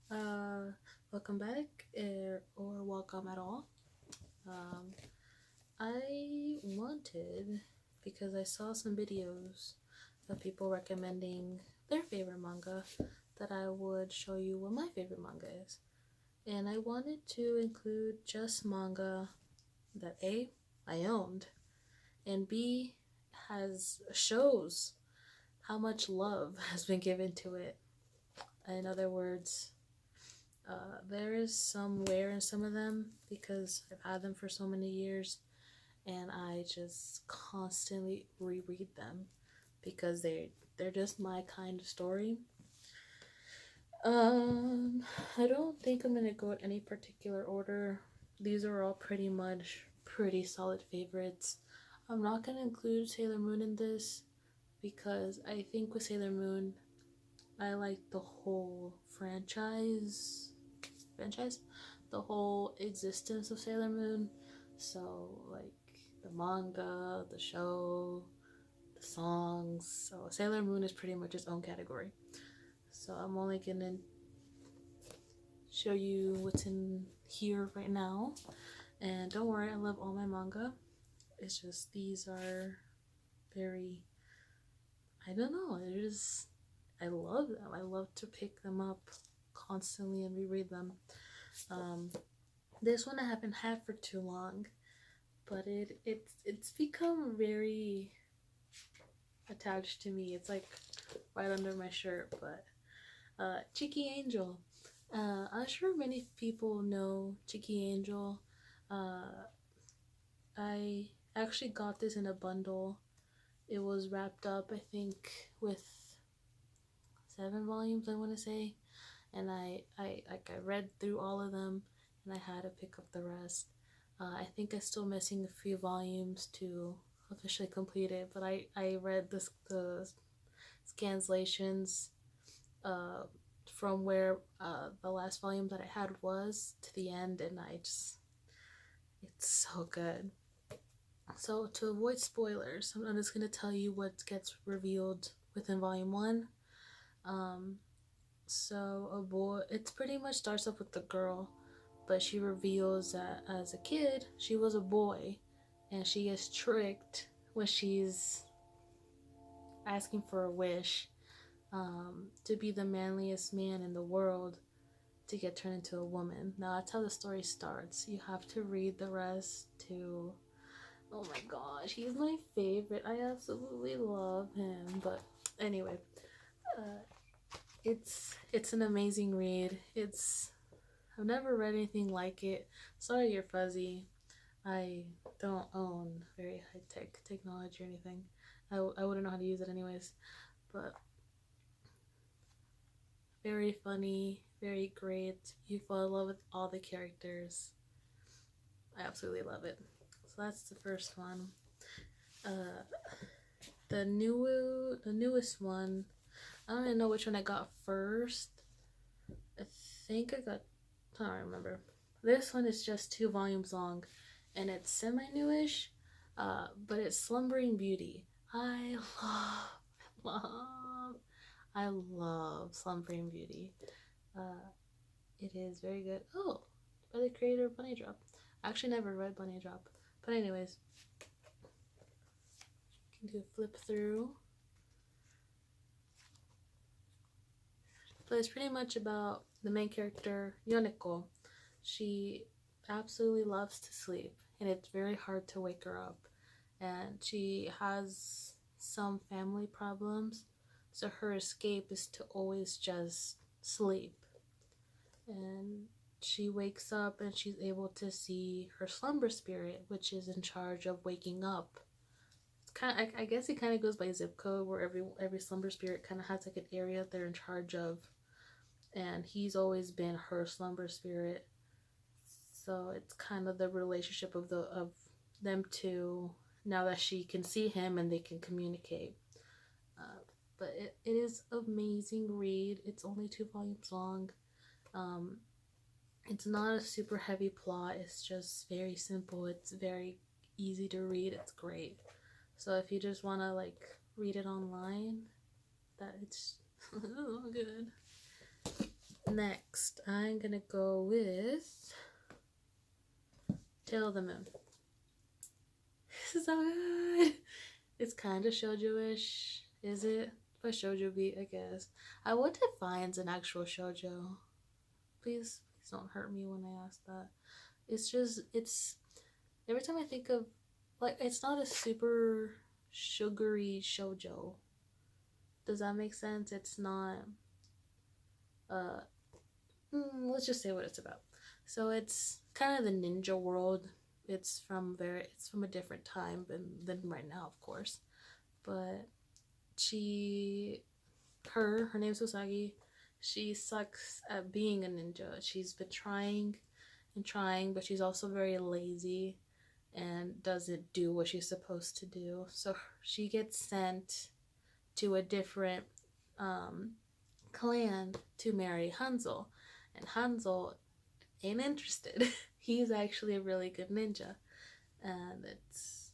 Hello. Welcome back, or welcome at all. Um, I wanted, because I saw some videos of people recommending their favorite manga, that I would show you what my favorite manga is. And I wanted to include just manga that A, I owned, and B, shows how much love has been given to it. In other words, there is some wear in some of them because I've had them for so many years and I just constantly reread them because they're just my kind of story. Um, I don't think I'm gonna go in any particular order. These are all pretty much pretty solid favorites. I'm not gonna include Sailor Moon in this because I think with Sailor Moon, I like the whole franchise, the whole existence of Sailor Moon. So, like the manga, the show, the songs. So, Sailor Moon is pretty much its own category. So, I'm only gonna show you what's in here right now. And don't worry, I love all my manga. It's just these are very, I don't know, I love them. I love to pick them up constantly and reread them. Um, this one I haven't had for too long, but it's become very attached to me. It's like right under my shirt. But Chicky Angel. I'm sure many people know Chicky Angel. I actually got this in a bundle. It was wrapped up, I think, with 7 volumes, I want to say, and I read through all of them, and I had to pick up the rest. I think I'm still missing a few volumes to officially complete it, but I read the scanslations from where the last volume that I had was to the end, and it's so good. So to avoid spoilers, I'm just gonna tell you what gets revealed within volume 1. So a boy, it pretty much starts off with the girl, but she reveals that as a kid she was a boy, and she gets tricked when she's asking for a wish, to be the manliest man in the world, to get turned into a woman. Now that's how the story starts. You have to read the rest to. Oh my gosh, he's my favorite. I absolutely love him. But anyway, it's an amazing read. I've never read anything like it. Sorry, you're fuzzy. I don't own very high tech technology or anything. I wouldn't know how to use it anyways. But very funny, very great. You fall in love with all the characters. I absolutely love it. So that's the first one. Uh, the newest one. I don't even know which one I got first. I think I got. I don't remember. This one is just 2 volumes long, and it's semi-newish. But it's Slumbering Beauty. Love, I love Slumbering Beauty. It is very good. Oh, by the creator of Bunny Drop. I actually never read Bunny Drop, but anyways, you can do a flip through. But it's pretty much about the main character, Yoneko. She absolutely loves to sleep, and it's very hard to wake her up. And she has some family problems, so her escape is to always just sleep. And she wakes up and she's able to see her slumber spirit, which is in charge of waking up. It's kind of, I guess it kind of goes by zip code, where every slumber spirit kind of has like an area they're in charge of, and he's always been her slumber spirit. So it's kind of the relationship of them two, now that she can see him and they can communicate. But it is amazing read. It's only 2 volumes long. It's not a super heavy plot. It's just very simple. It's very easy to read. It's great. So if you just want to like read it online, that it's good. Next, I'm gonna go with Tale of the Moon. This is so good. It's kind of shoujo-ish, is it? By shoujo beat, I guess. What defines an actual shoujo? Please don't hurt me when I ask that. It's every time I think of, like, it's not a super sugary shoujo. Does that make sense? It's not, uh, let's just say what it's about. So it's kind of the ninja world. It's from a different time than right now, of course. But her name's Usagi. She sucks at being a ninja. She's been trying and trying, but she's also very lazy and doesn't do what she's supposed to do. So she gets sent to a different clan to marry Hansel, and Hansel ain't interested. He's actually a really good ninja, and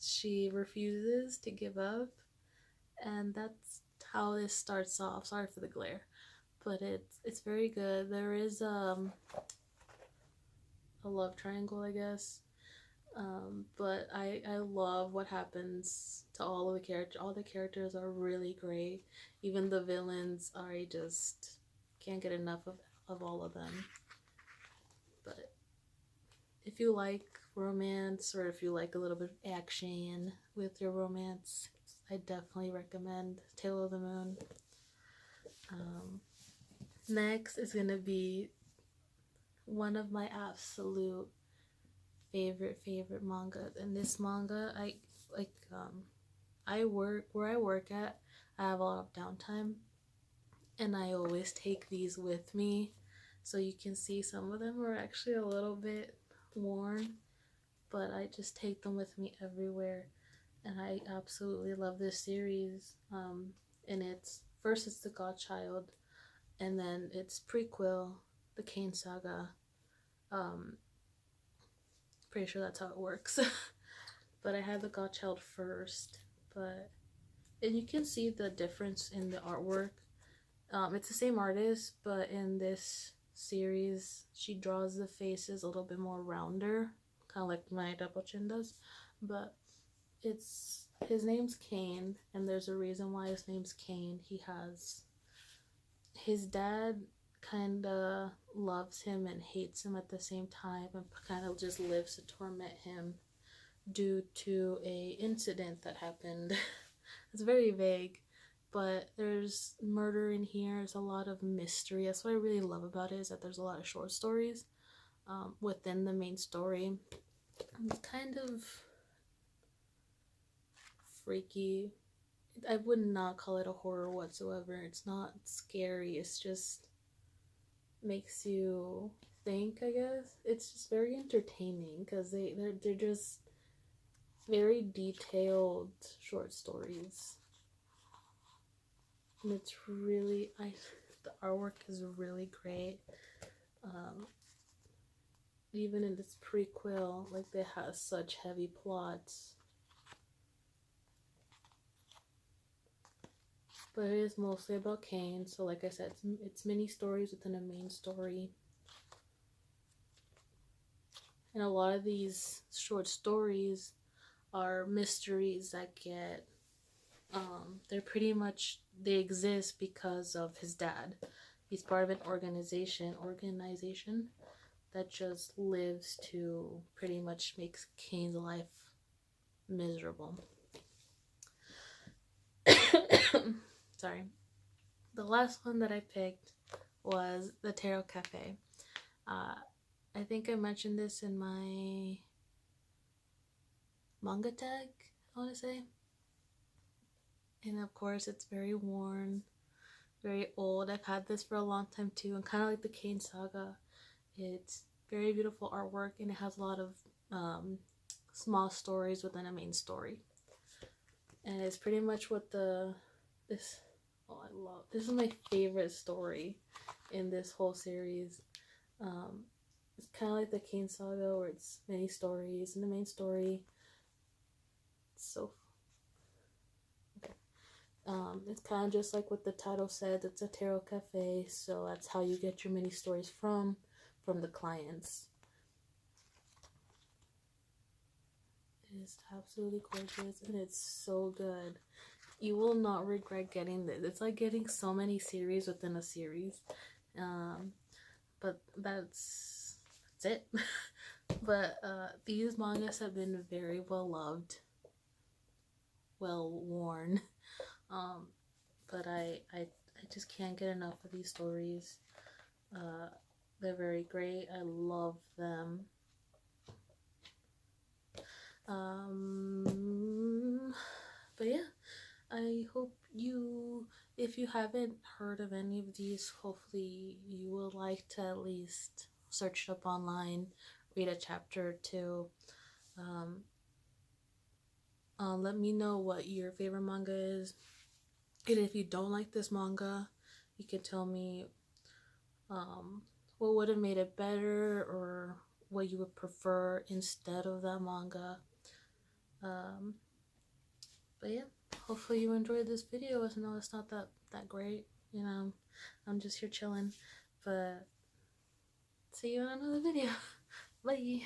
she refuses to give up, and that's how this starts off. Sorry for the glare, but it's very good. There is a love triangle, I guess. But I love what happens to all of the characters. All the characters are really great. Even the villains, I just can't get enough of all of them. But if you like romance, or if you like a little bit of action with your romance, I definitely recommend Tale of the Moon. Next is gonna be one of my absolute favorite manga. And this manga, I work where I work at. I have a lot of downtime, and I always take these with me. So you can see some of them are actually a little bit worn, but I just take them with me everywhere. And I absolutely love this series. And it's the Godchild, and then it's prequel, the Kane Saga. Pretty sure that's how it works. But I had the Godchild first, and you can see the difference in the artwork. It's the same artist, but in this series, she draws the faces a little bit more rounder, kind of like my double chin does. But his name's Kane, and there's a reason why his name's Kane. His dad kind of loves him and hates him at the same time, and kind of just lives to torment him due to a incident that happened. It's very vague, but there's murder in here. There's a lot of mystery. That's what I really love about it, is that there's a lot of short stories within the main story. It's kind of freaky. I would not call it a horror whatsoever. It's not scary. It's just makes you think, I guess. It's just very entertaining because they're just very detailed short stories. And it's really, the artwork is really great. Even in this prequel, like, they have such heavy plots. But it is mostly about Kane, so like I said, it's mini stories within a main story. And a lot of these short stories are mysteries that get, they exist because of his dad. He's part of an organization that just lives to pretty much make Kane's life miserable. Sorry. The last one that I picked was the Tarot Cafe. I think I mentioned this in my manga tag, I want to say. And of course, it's very worn, very old. I've had this for a long time too, and kind of like the Kane Saga, it's very beautiful artwork, and it has a lot of small stories within a main story. And it's pretty much what this is my favorite story in this whole series. It's kind of like the Kane Saga, where it's many stories, and the main story, It's kind of just like what the title said. It's a tarot cafe, so that's how you get your mini stories from the clients. It is absolutely gorgeous, and it's so good. You will not regret getting this. It's like getting so many series within a series. Um, but that's it. But these mangas have been very well loved, well worn. Um, but I just can't get enough of these stories. Uh, they're very great. I love them. But yeah, I hope you, if you haven't heard of any of these, hopefully you will like to at least search it up online, read a chapter or two. Um, let me know what your favorite manga is. And if you don't like this manga, you can tell me what would have made it better or what you would prefer instead of that manga. Um, but yeah, hopefully you enjoyed this video. I know it's not that great, you know. I'm just here chilling, but see you in another video. Bye.